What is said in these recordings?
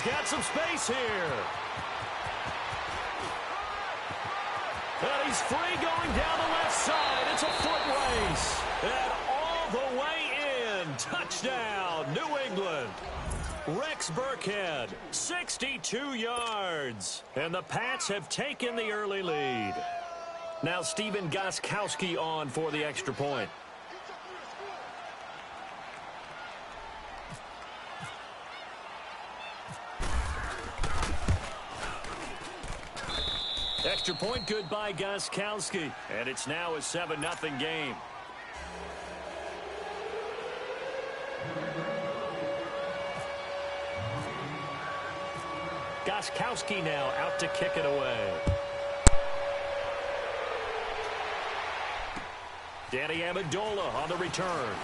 got some space here. And he's free going down the left side. It's a foot race. And all the way in. Touchdown, New England. Rex Burkhead, 62 yards. And the Pats have taken the early lead. Now Steven Gostkowski on for the extra point. Extra point good by Gostkowski. And it's now a 7-0 game. Gostkowski now out to kick it away. Danny Amendola on the return.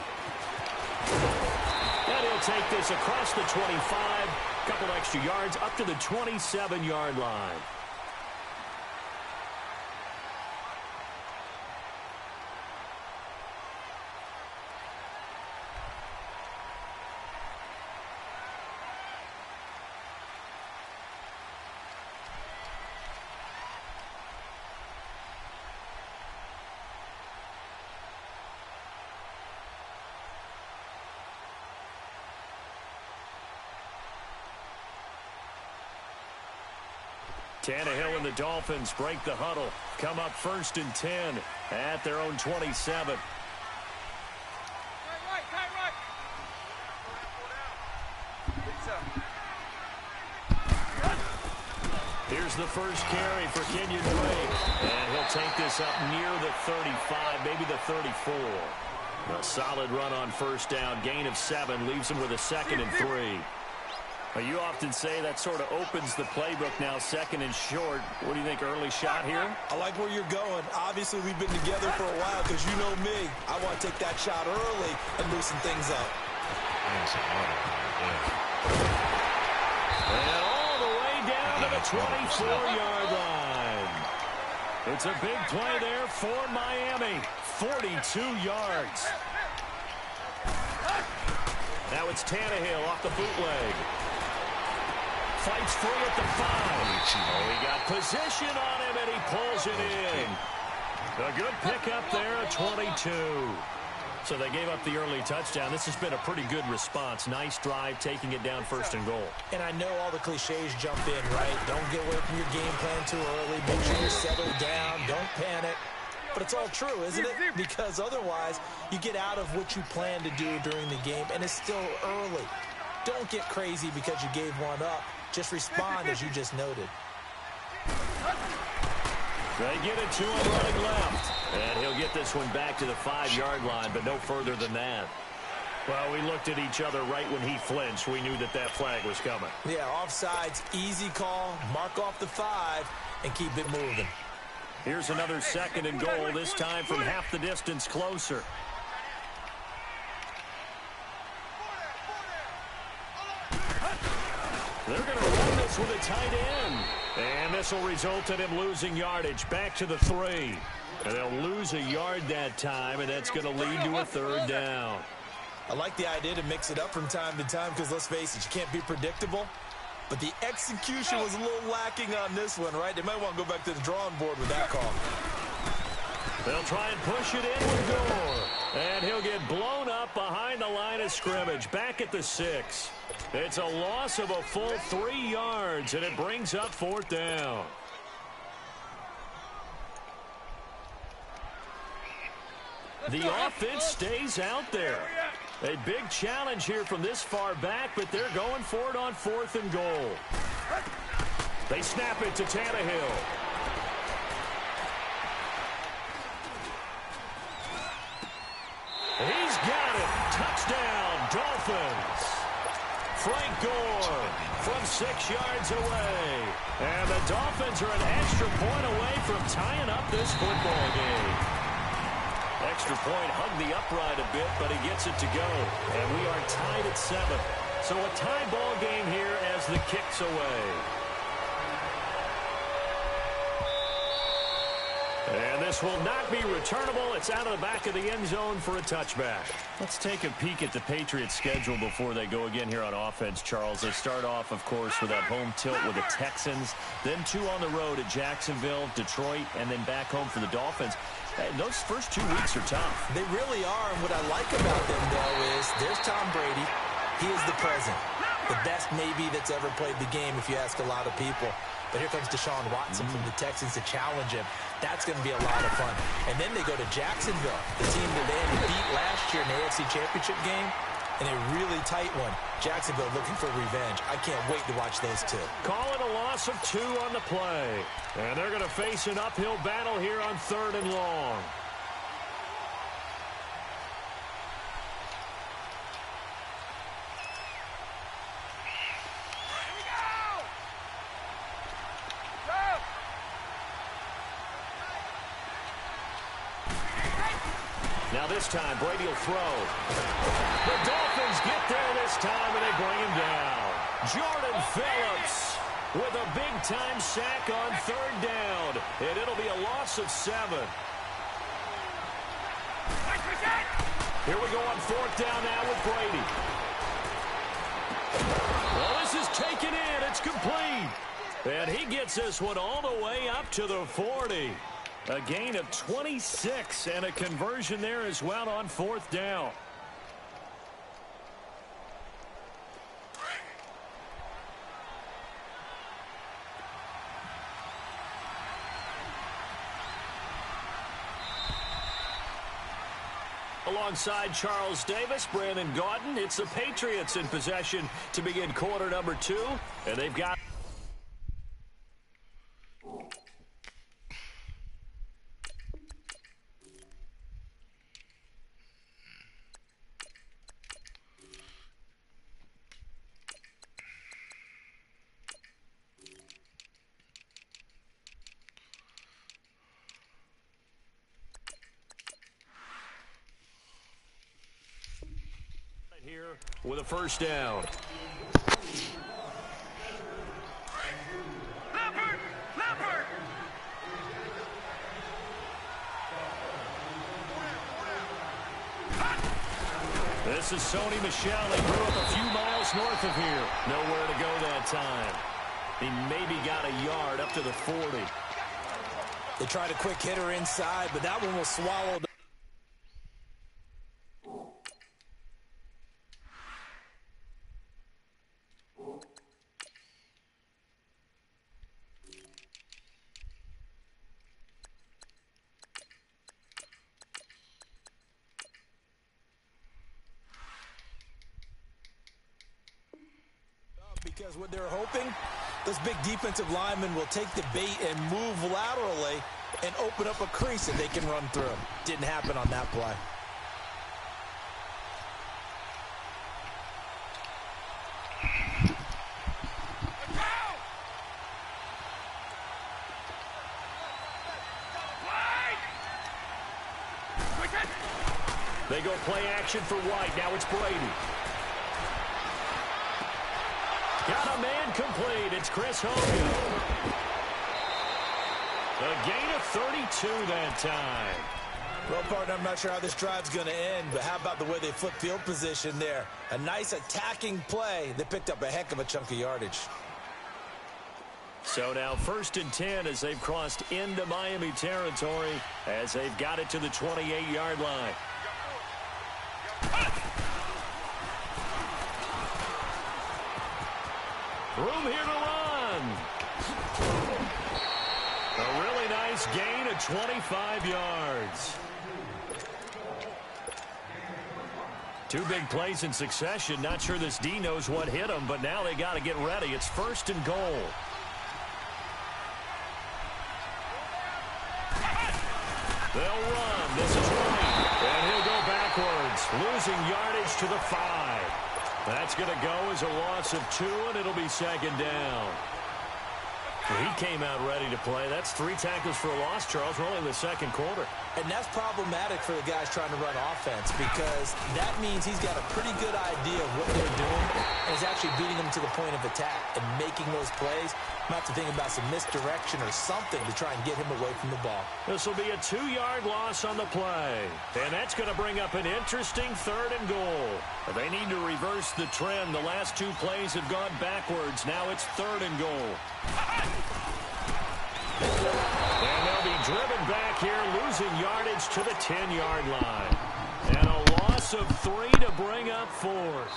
And he'll take this across the 25. Couple extra yards up to the 27-yard line. Tannehill and the Dolphins break the huddle. Come up 1st and 10 at their own 27. Here's the first carry for Kenyon Drake. And he'll take this up near the 35, maybe the 34. A solid run on first down. Gain of 7 leaves him with a 2nd and 3. Well, you often say that sort of opens the playbook now, 2nd and short. What do you think, early shot here? I like where you're going. Obviously, we've been together for a while because you know me. I want to take that shot early and loosen things up. And all the way down to the 24-yard line. It's a big play there for Miami. 42 yards. Now it's Tannehill off the bootleg. Fights free at the 5. Oh, he got position on him, and he pulls it in. A good pickup there, a 22. So they gave up the early touchdown. This has been a pretty good response. Nice drive, taking it down 1st and goal. And I know all the cliches jump in, right? Don't get away from your game plan too early. Make sure you're settled down. Don't panic. But it's all true, isn't it? Because otherwise, you get out of what you plan to do during the game, and it's still early. Don't get crazy because you gave one up. Just respond as you just noted. They get it to him running left. And he'll get this one back to the 5-yard line, but no further than that. Well, we looked at each other right when he flinched. We knew that that flag was coming. Yeah, offsides, easy call. Mark off the 5 and keep it moving. Here's another 2nd and goal, this time from half the distance closer. They're going to run this with a tight end. And this will result in him losing yardage back to the 3. And they'll lose a yard that time, and that's going to lead to a 3rd down. I like the idea to mix it up from time to time because, let's face it, you can't be predictable. But the execution was a little lacking on this one, right? They might want to go back to the drawing board with that call. They'll try and push it in with Gore. And he'll get blown up behind the line of scrimmage, back at the 6. It's a loss of a full 3 yards, and it brings up 4th down. The offense stays out there. A big challenge here from this far back, but they're going for it on 4th and goal. They snap it to Tannehill. He's got it. Touchdown, Dolphins. Frank Gore from 6 yards away. And the Dolphins are an extra point away from tying up this football game. Extra point hugged the upright a bit, but he gets it to go. And we are tied at 7. So a tie ball game here as the kick's away. And This will not be returnable. It's out of the back of the end zone for a touchback. Let's take a peek at the Patriots' schedule before they go again here on offense, Charles. They start off, of course, with that home tilt with the Texans, then 2 on the road at Jacksonville, Detroit, and then back home for the Dolphins. Those first 2 weeks are tough. They really are, and what I like about them, though, is there's Tom Brady. He is the present, the best maybe that's ever played the game if you ask a lot of people. But here comes Deshaun Watson from the Texans to challenge him. That's going to be a lot of fun. And then they go to Jacksonville, the team that they had to beat last year in the AFC Championship game, and a really tight one. Jacksonville looking for revenge. I can't wait to watch those two. Call it a loss of 2 on the play. And they're going to face an uphill battle here on 3rd and long. Now this time, Brady will throw. The Dolphins get there this time, and they bring him down. Jordan Phillips with a big-time sack on 3rd down, and it'll be a loss of 7. Here we go on 4th down now with Brady. Well, this is taken in. It's complete. And he gets this one all the way up to the 40. A gain of 26 and a conversion there as well on 4th down. Alongside Charles Davis, Brandon Gaudin, it's the Patriots in possession to begin quarter number 2, and they've got here with a 1st down. This is Sony Michel. He grew up a few miles north of here. Nowhere to go that time. He maybe got a yard up to the 40. They tried a quick hitter inside, but that one was swallowed. Because what they're hoping, those big defensive linemen will take the bait and move laterally and open up a crease that they can run through. Didn't happen on that play. They go play action for White. Now it's Brady. Got a man complete. It's Chris Hogan. A gain of 32 that time. Well, partner, I'm not sure how this drive's going to end, but how about the way they flip field position there? A nice attacking play. They picked up a heck of a chunk of yardage. So now 1st and 10 as they've crossed into Miami territory as they've got it to the 28-yard line. Room here to run. A really nice gain of 25 yards. 2 big plays in succession. Not sure this D knows what hit him, but now they got to get ready. It's 1st and goal. They'll run. This is White. And he'll go backwards, losing yardage to the 5. That's going to go as a loss of 2, and it'll be 2nd down. He came out ready to play. That's 3 tackles for a loss, Charles. We're only in the second quarter. And that's problematic for the guys trying to run offense because that means he's got a pretty good idea of what they're doing and is actually beating them to the point of attack and making those plays. Might have to think about some misdirection or something to try and get him away from the ball. This will be a 2-yard loss on the play. And that's going to bring up an interesting 3rd and goal. They need to reverse the trend. The last 2 plays have gone backwards. Now it's 3rd and goal. And they'll be driven back here, losing yardage to the 10-yard line. And a loss of 3 to bring up 4th.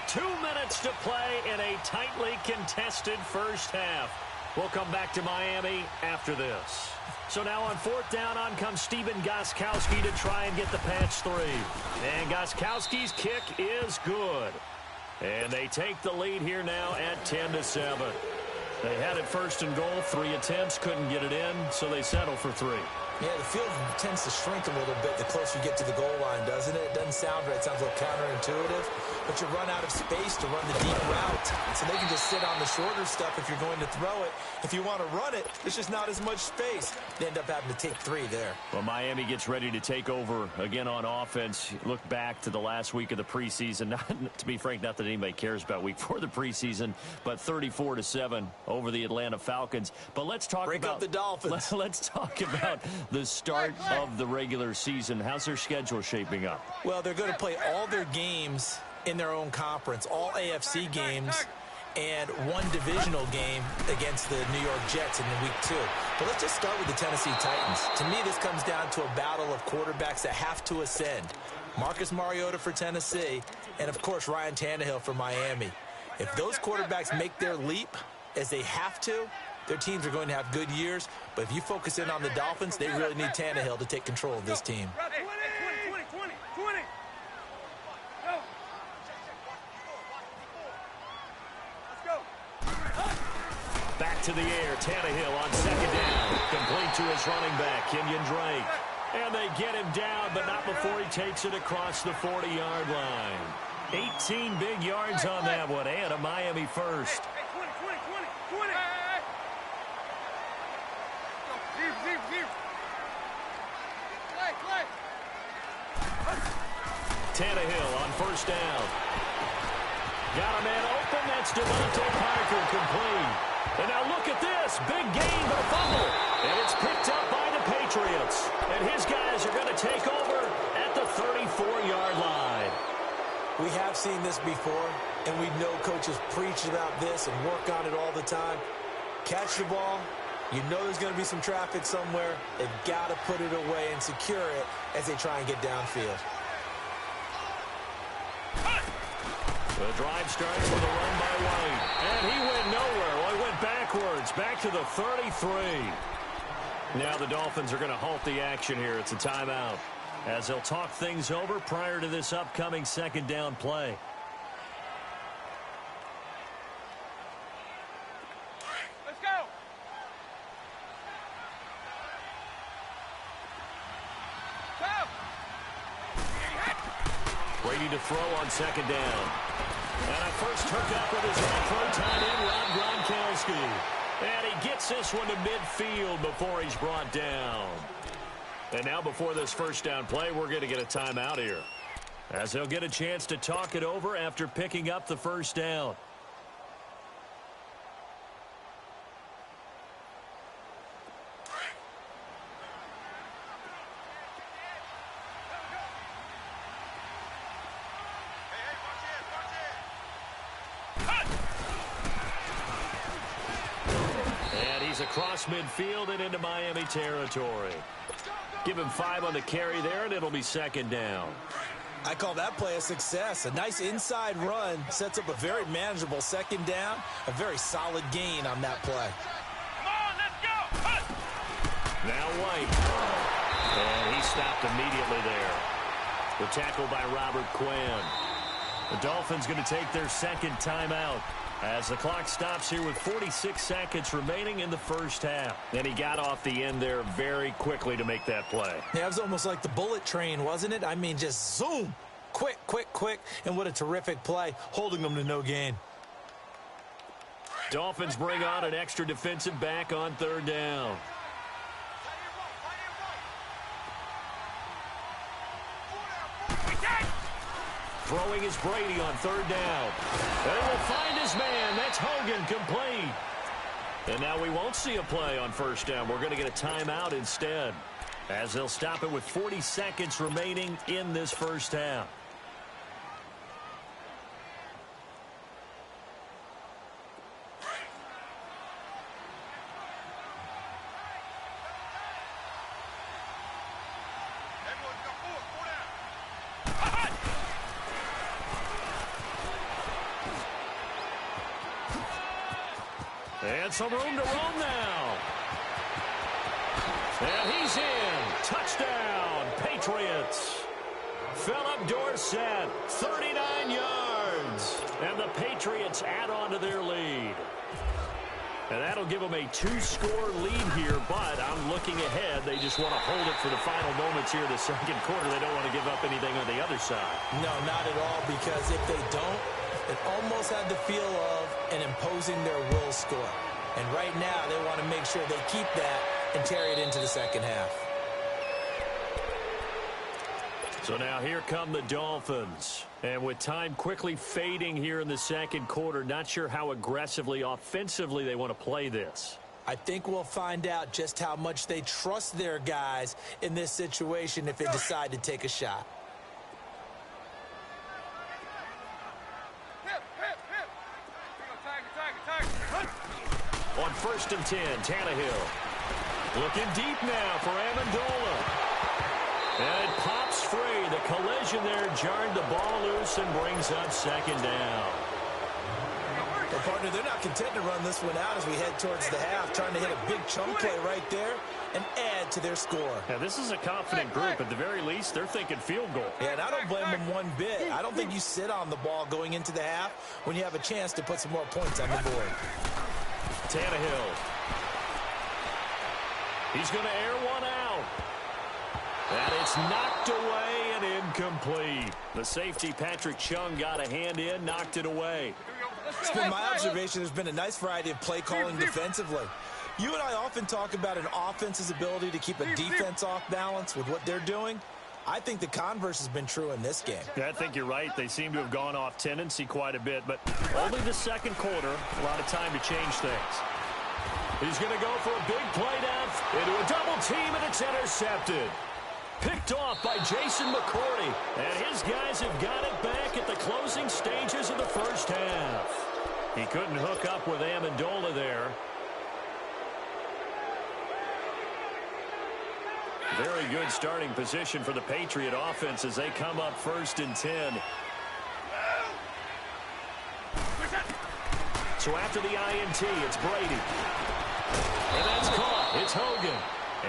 Two minutes to play in a tightly contested first half. We'll come back to Miami after this. So now on 4th down, on comes Stephen Gostkowski to try and get the patch 3. And Gostkowski's kick is good. And they take the lead here now at 10-7. They had it 1st and goal, 3 attempts, couldn't get it in, so they settle for 3. Yeah, the field tends to shrink a little bit the closer you get to the goal line, doesn't it? It doesn't sound right. It sounds a little counterintuitive. But you run out of space to run the deep route. So they can just sit on the shorter stuff if you're going to throw it. If you want to run it, there's just not as much space. They end up having to take 3 there. Well, Miami gets ready to take over again on offense. Look back to the last week of the preseason. Not, to be frank, not that anybody cares about week 4 of the preseason, but 34-7 over the Atlanta Falcons. But let's talk Break about up the Dolphins. Let's talk about the start of the regular season. How's their schedule shaping up? Well, they're going to play all their games in their own conference, all AFC games, and 1 divisional game against the New York Jets in week 2. But let's just start with the Tennessee Titans. To me, this comes down to a battle of quarterbacks that have to ascend. Marcus Mariota for Tennessee, and of course Ryan Tannehill for Miami. If those quarterbacks make their leap as they have to, their teams are going to have good years. But if you focus in on the Dolphins, they really need Tannehill to take control of this team. Back to the air, Tannehill on 2nd down. Complete to his running back, Kenyon Drake. And they get him down, but not before he takes it across the 40-yard line. 18 big yards on that one, and a Miami first. Tannehill on 1st down. Got a man open. That's Devontae Parker, complete. And now look at this. Big gain, but a fumble. And it's picked up by the Patriots. And his guys are going to take over at the 34-yard line. We have seen this before, and we know coaches preach about this and work on it all the time. Catch the ball. You know there's going to be some traffic somewhere. They've got to put it away and secure it as they try and get downfield. The drive starts with a run by White. And he went nowhere. Well, he went backwards, back to the 33. Now the Dolphins are going to halt the action here. It's a timeout, as they'll talk things over prior to this upcoming 2nd down play. Let's go. Brady to throw on 2nd down. And a first hookup with his all-pro tight end, Rob Gronkowski. And he gets this one to midfield before he's brought down. And now before this 1st down play, we're going to get a timeout here, as they'll get a chance to talk it over after picking up the 1st down. Across midfield and into Miami territory. Give him 5 on the carry there, and it'll be 2nd down. I call that play a success. A nice inside run sets up a very manageable 2nd down. A very solid gain on that play. Come on, let's go. Now White. And he stopped immediately there. The tackle by Robert Quinn. The Dolphins going to take their 2nd timeout, as the clock stops here with 46 seconds remaining in the first half. And he got off the end there very quickly to make that play. Yeah, it was almost like the bullet train, wasn't it? I mean, just zoom. Quick, quick, quick, and what a terrific play, holding them to no gain. Dolphins bring on an extra defensive back on third down. Throwing is Brady on third down. They will find his man. That's Hogan, complete. And now we won't see a play on first down. We're going to get a timeout instead, as they'll stop it with 40 seconds remaining in this first half. And some room to roam now. And he's in. Touchdown, Patriots. Philip Dorsett, 39 yards. And the Patriots add on to their lead. And that'll give them a 2-score lead here, but I'm looking ahead. They just want to hold it for the final moments here in the second quarter. They don't want to give up anything on the other side. No, not at all, because if they don't, it almost had the feel of an imposing their will score. And right now, they want to make sure they keep that and carry it into the second half. So now here come the Dolphins. And with time quickly fading here in the second quarter, not sure how aggressively, offensively they want to play this. I think we'll find out just how much they trust their guys in this situation if they decide to take a shot. On 1st and 10, Tannehill. Looking deep now for Amendola. And it pops free. The collision there jarred the ball loose and brings up second down. Well, partner, they're not content to run this one out as we head towards the half, trying to hit a big chunk play right there and add to their score. Now, this is a confident group. At the very least, they're thinking field goal. Yeah, and I don't blame them one bit. I don't think you sit on the ball going into the half when you have a chance to put some more points on the board. Tannehill. He's going to air one out. And it's knocked away and incomplete. The safety, Patrick Chung, got a hand in, knocked it away. It's been my observation there's been a nice variety of play calling defensively. You and I often talk about an offense's ability to keep a defense off balance with what they're doing. I think the converse has been true in this game. Yeah, I think you're right. They seem to have gone off tendency quite a bit, but only the second quarter, a lot of time to change things. He's going to go for a big play down into a double team, and it's intercepted. Picked off by Jason McCourty, and his guys have got it back at the closing stages of the first half. He couldn't hook up with Amendola there. Very good starting position for the Patriot offense as they come up 1st and 10. So after the INT, it's Brady. And that's caught. It's Hogan.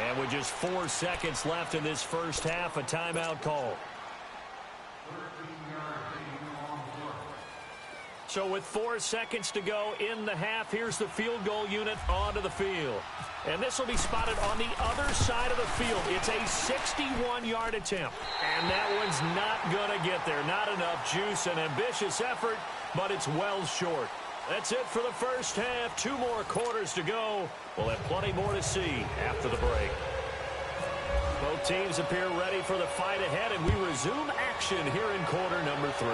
And with just 4 seconds left in this first half, a timeout call. So with 4 seconds to go in the half, here's the field goal unit onto the field. And this will be spotted on the other side of the field. It's a 61-yard attempt. And that one's not going to get there. Not enough juice, an ambitious effort, but it's well short. That's it for the first half. 2 more quarters to go. We'll have plenty more to see after the break. Both teams appear ready for the fight ahead, and we resume action here in quarter number 3.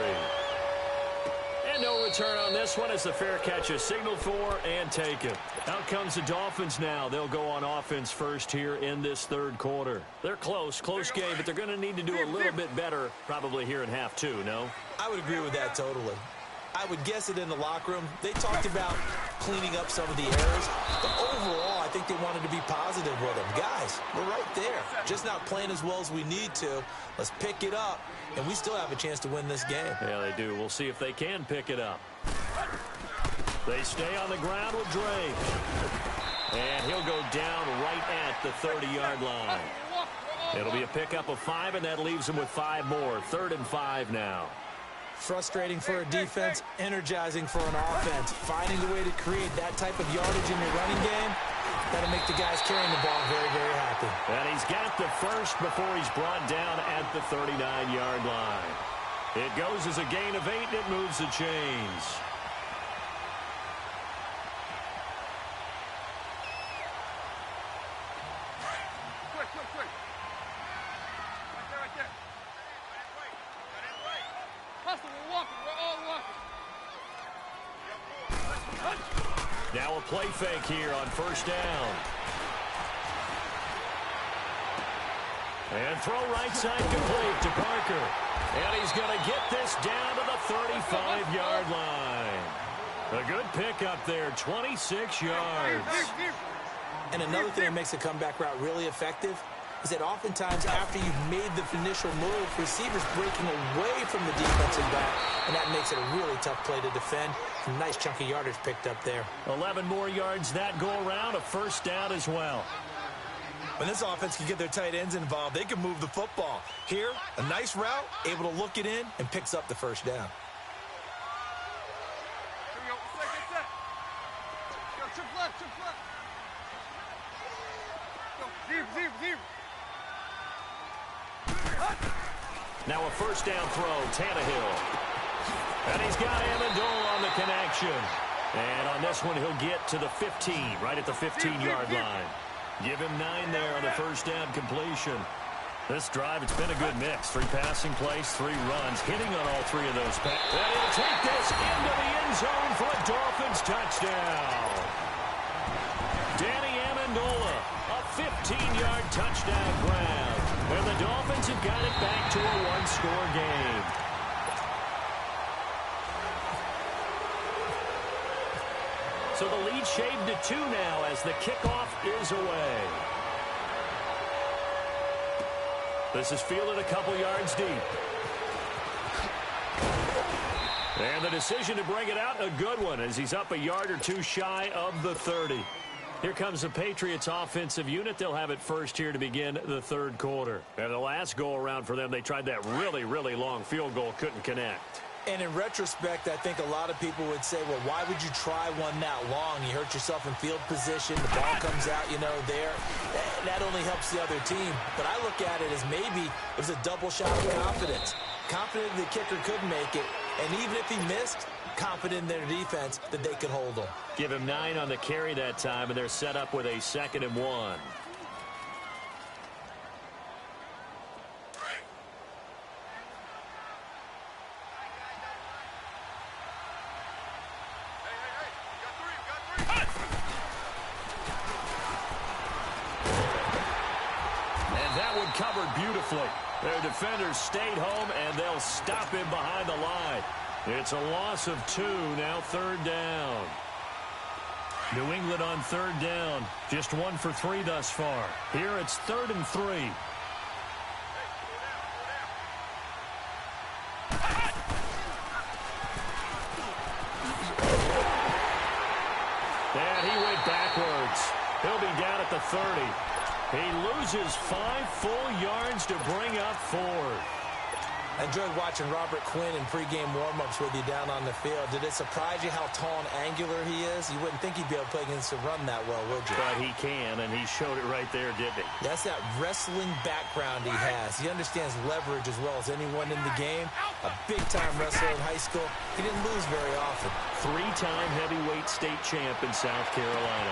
And no return on this one as the fair catch is signaled for and taken. Out comes the Dolphins now. They'll go on offense first here in this third quarter. They're close game, but they're going to need to do a little bit better probably here in half 2, no? I would agree with that totally. I would guess it in the locker room. They talked about cleaning up some of the errors, but overall, I think they wanted to be positive with them. Guys, we're right there. Just not playing as well as we need to. Let's pick it up, and we still have a chance to win this game. Yeah, they do. We'll see if they can pick it up. They stay on the ground with Drake. And he'll go down right at the 30-yard line. It'll be a pickup of 5, and that leaves them with 5 more. 3rd and 5 now. Frustrating for a defense, energizing for an offense. Finding the way to create that type of yardage in your running game, that'll make the guys carrying the ball very, very happy. And he's got the first before he's brought down at the 39-yard line. It goes as a gain of 8, and it moves the chains. Quick. Right there. Hustle, we're walking. We're all walking. Now a play fake here on first down. And throw right side complete to Parker. And he's going to get this down to the 35-yard line. A good pickup there, 26 yards. And another thing that makes a comeback route really effective is that oftentimes after you've made the initial move, receivers breaking away from the defensive back, and that makes it a really tough play to defend. A nice chunk of yardage picked up there. 11 more yards that go around, a first down as well. When this offense can get their tight ends involved, they can move the football. Here, a nice route, able to look it in, and picks up the first down. Here we go. Set. Go, trip left. Go, zero. Now a first down throw, Tannehill. And he's got Amendola on the connection. And on this one, he'll get to the 15, right at the 15-yard line. Give him 9 there on the first down completion. This drive, it's been a good mix. 3 passing plays, 3 runs, hitting on all 3 of those. And he'll take this into the end zone for a Dolphins touchdown. Danny Amendola, a 15-yard touchdown grab. And the Dolphins have got it back to a 1-score game. So the lead shaved to 2 now as the kickoff is away. This is fielded a couple yards deep. And the decision to bring it out, a good one, as he's up a yard or 2 shy of the 30. Here comes the Patriots offensive unit. They'll have it first here to begin the third quarter. And the last go-around for them, they tried that really, really long field goal, couldn't connect. And in retrospect, I think a lot of people would say, well, why would you try one that long? You hurt yourself in field position. The ball comes out, there. That only helps the other team. But I look at it as maybe it was a double shot of confidence. Confident the kicker could make it. And even if he missed, confident in their defense that they could hold him. Give him 9 on the carry that time, and they're set up with a 2nd and 1. Covered beautifully. Their defenders stayed home, and they'll stop him behind the line. It's a loss of 2, now 3rd down. New England on 3rd down. Just 1 for 3 thus far. Here it's 3rd and 3. And he went backwards. He'll be down at the 30. He loses 5 full yards to bring up 4. I enjoyed watching Robert Quinn in pregame warm-ups with you down on the field. Did it surprise you how tall and angular he is? You wouldn't think he'd be able to play against the run that well, would you? But he can, and he showed it right there, didn't he? That's that wrestling background he has. He understands leverage as well as anyone in the game. A big-time wrestler in high school. He didn't lose very often. 3-time heavyweight state champ in South Carolina.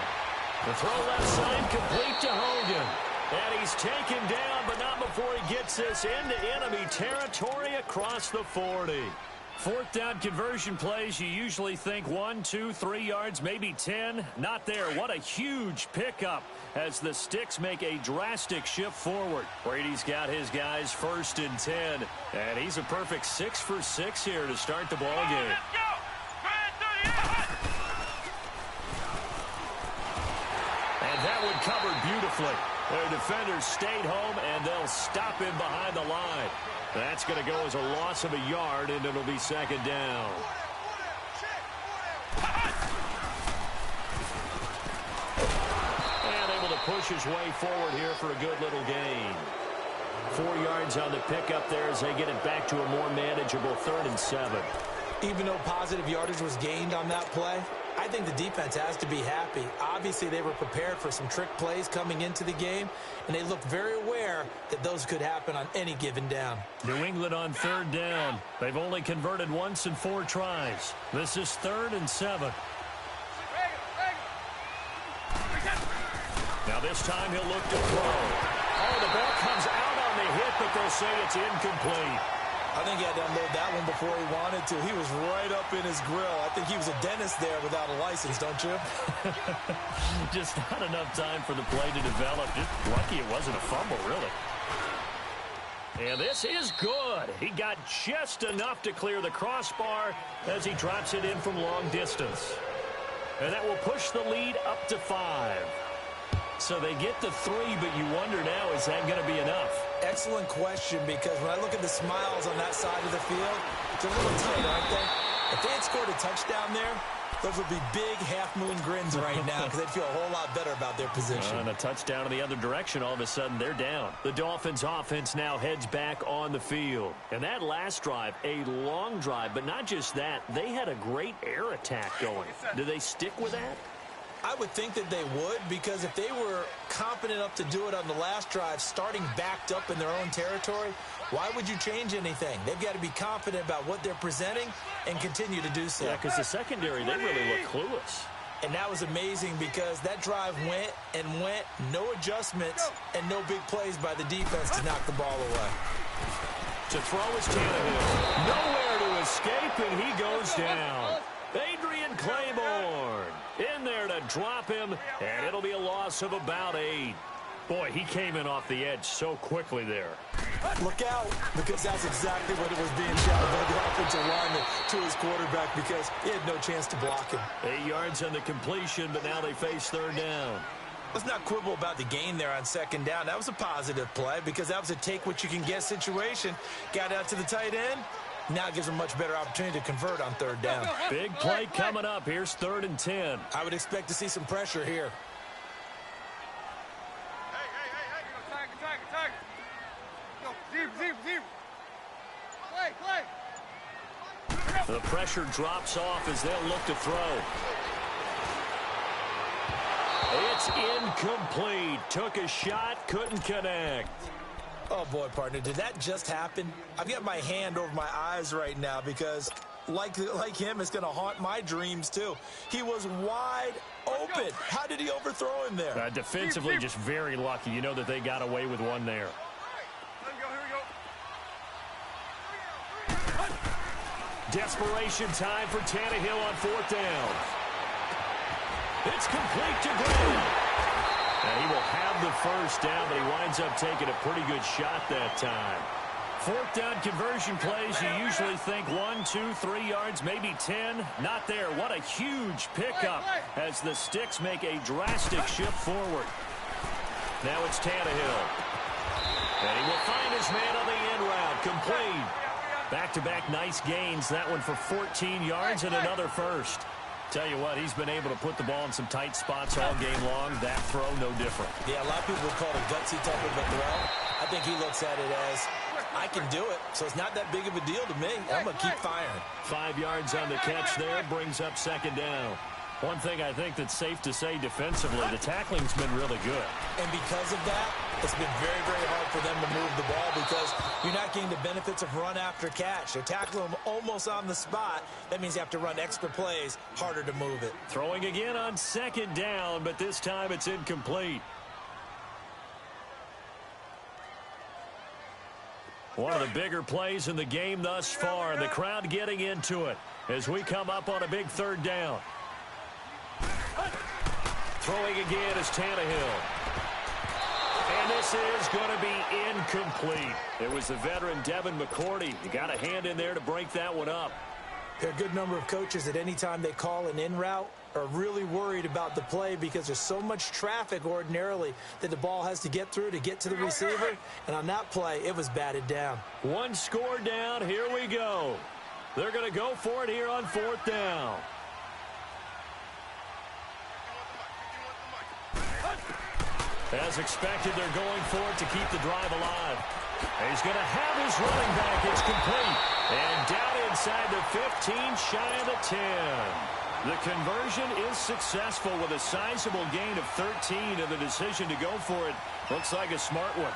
The throw left side complete to Hogan. And he's taken down, but not before he gets this into enemy territory across the 40. 4th down conversion plays, you usually think 1, 2, 3 yards, maybe 10. Not there. What a huge pickup as the Sticks make a drastic shift forward. Brady's got his guys 1st and 10. And he's a perfect 6 for 6 here to start the ball game. Let's go! And that one covered beautifully. Their defenders stayed home, and they'll stop him behind the line. That's going to go as a loss of a yard, and it'll be 2nd down. And able to push his way forward here for a good little gain. 4 yards on the pickup there as they get it back to a more manageable 3rd and 7. Even though positive yardage was gained on that play, I think the defense has to be happy. Obviously, they were prepared for some trick plays coming into the game, and they look very aware that those could happen on any given down. New England on third down. They've only converted once in 4 tries. This is 3rd and 7. Now this time he'll look to throw. Oh, the ball comes out on the hit, but they'll say it's incomplete. I think he had to unload that one before he wanted to. He was right up in his grill. I think he was a dentist there without a license, don't you? Just not enough time for the play to develop. Just lucky it wasn't a fumble, really. And this is good. He got just enough to clear the crossbar as he drops it in from long distance. And that will push the lead up to 5. So they get to 3, but you wonder now, is that going to be enough? Excellent question, because when I look at the smiles on that side of the field, it's a little tight, aren't they? If they had scored a touchdown there, those would be big half-moon grins right now because they'd feel a whole lot better about their position. And a touchdown in the other direction, all of a sudden they're down. The Dolphins offense now heads back on the field. And that last drive, a long drive, but not just that, they had a great air attack going. Do they stick with that? I would think that they would, because if they were confident enough to do it on the last drive, starting backed up in their own territory, why would you change anything? They've got to be confident about what they're presenting and continue to do so. Yeah, because the secondary, they really look clueless. And that was amazing because that drive went and went, no adjustments, and no big plays by the defense to knock the ball away. To throw is Tannehill. Nowhere to escape, and he goes down. Adrian Claiborne in there to drop him, and it'll be a loss of about 8. Boy, he came in off the edge so quickly there. Look out, because that's exactly what it was being shouted by the offensive lineman to his quarterback, because he had no chance to block him. 8 yards on the completion, but now they face 3rd down. Let's not quibble about the gain there on 2nd down. That was a positive play because that was a take-what-you-can-get situation. Got out to the tight end. Now it gives them a much better opportunity to convert on 3rd down. Big play coming up. Here's 3rd and 10. I would expect to see some pressure here. Tag. Go, zero. Play. The pressure drops off as they'll look to throw. It's incomplete. Took a shot, couldn't connect. Oh, boy, partner, did that just happen? I've got my hand over my eyes right now because, like him, it's going to haunt my dreams, too. He was wide open. How did he overthrow him there? Defensively, just very lucky. You know that they got away with one there. Here we go. Desperation time for Tannehill on 4th down. It's complete to Graham. And he will have the 1st down, but he winds up taking a pretty good shot that time. 4th down conversion plays, you usually think 1, 2, 3 yards, maybe 10. Not there. What a huge pickup as the Sticks make a drastic shift forward. Now it's Tannehill. And he will find his man on the end route. Complete. Back-to-back nice gains. That one for 14 yards and another 1st. Tell you what, he's been able to put the ball in some tight spots all game long. That throw, no different. Yeah, a lot of people would call it a gutsy type of a throw. I think he looks at it as, I can do it, so it's not that big of a deal to me. I'm going to keep firing. 5 yards on the catch there, brings up 2nd down. One thing I think that's safe to say defensively, the tackling's been really good. And because of that, it's been very, very hard for them to move the ball because you're not getting the benefits of run after catch. They're tackling them almost on the spot. That means you have to run extra plays, harder to move it. Throwing again on 2nd down, but this time it's incomplete. One of the bigger plays in the game thus far, and the crowd getting into it as we come up on a big 3rd down. Throwing again is Tannehill. And this is going to be incomplete. It was the veteran Devin McCourty. You got a hand in there to break that one up. There are a good number of coaches that any time they call an in route are really worried about the play because there's so much traffic ordinarily that the ball has to get through to get to the receiver. And on that play, it was batted down. 1 score down. Here we go. They're going to go for it here on 4th down. As expected, they're going for it to keep the drive alive. He's going to have his running back. It's complete. And down inside the 15, shy of the 10. The conversion is successful with a sizable gain of 13, and the decision to go for it looks like a smart one.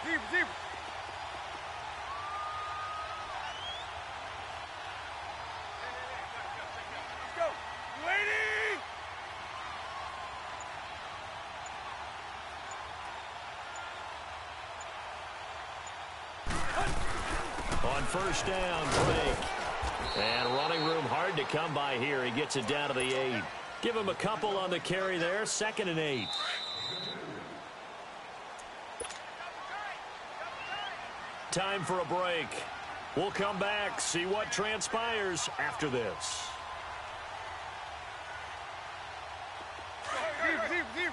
Deep, deep. Let's go. Waiting. On first down, break. And running room hard to come by here. He gets it down to the 8. Give him a couple on the carry there. 2nd and 8. Time for a break. We'll come back, see what transpires after this. Deep, deep, deep.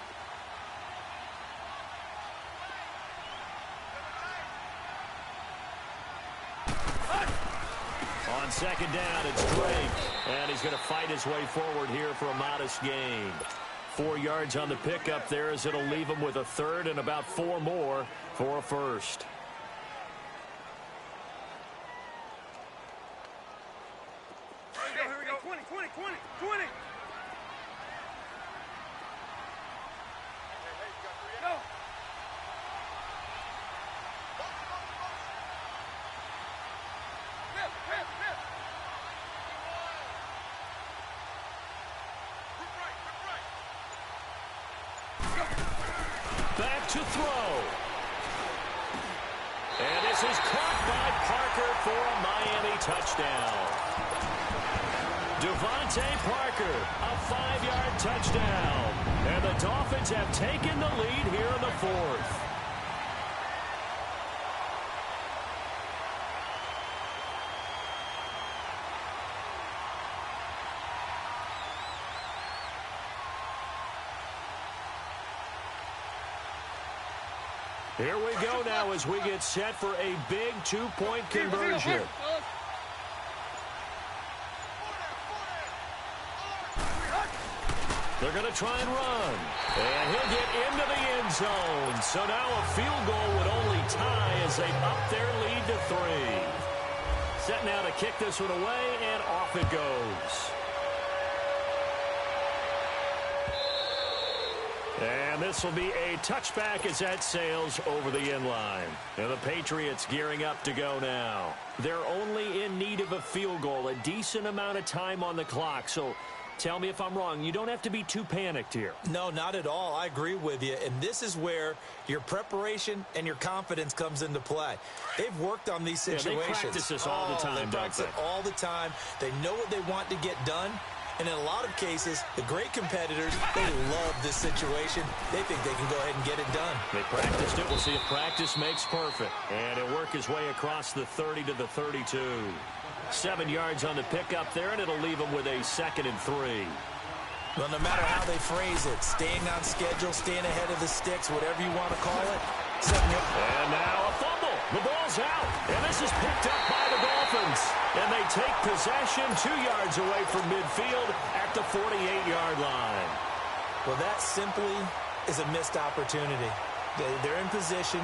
On 2nd down, it's Drake. And he's going to fight his way forward here for a modest gain. 4 yards on the pickup there as it'll leave him with a 3rd and about 4 more for a 1st. Here we go. 20, 20, 20, 20. Go. Rip, rip, rip. Back to throw. And this is caught by Parker for a Miami touchdown. Devontae Parker, a 5-yard touchdown. And the Dolphins have taken the lead here in the 4th. Here we go now as we get set for a big 2-point conversion. They're going to try and run. And he'll get into the end zone. So now a field goal would only tie as they up their lead to 3. Set now to kick this one away, and off it goes. And this will be a touchback as that sails over the end line. And the Patriots gearing up to go now. They're only in need of a field goal, a decent amount of time on the clock. So tell me if I'm wrong. You don't have to be too panicked here. No, not at all. I agree with you. And this is where your preparation and your confidence comes into play. They've worked on these situations. Yeah, they practice this all the time, they practice it all the time. They know what they want to get done. And in a lot of cases, the great competitors, they love this situation. They think they can go ahead and get it done. They practiced it. We'll see if practice makes perfect. And he'll work his way across the 30 to the 32. 7 yards on the pickup there, and it'll leave him with a 2nd and 3. Well, no matter how they phrase it, staying on schedule, staying ahead of the sticks, whatever you want to call it. And now a fumble. The ball's out. And this is picked up by the Dolphins. And they take possession 2 yards away from midfield at the 48-yard line. Well, that simply is a missed opportunity. They're in position.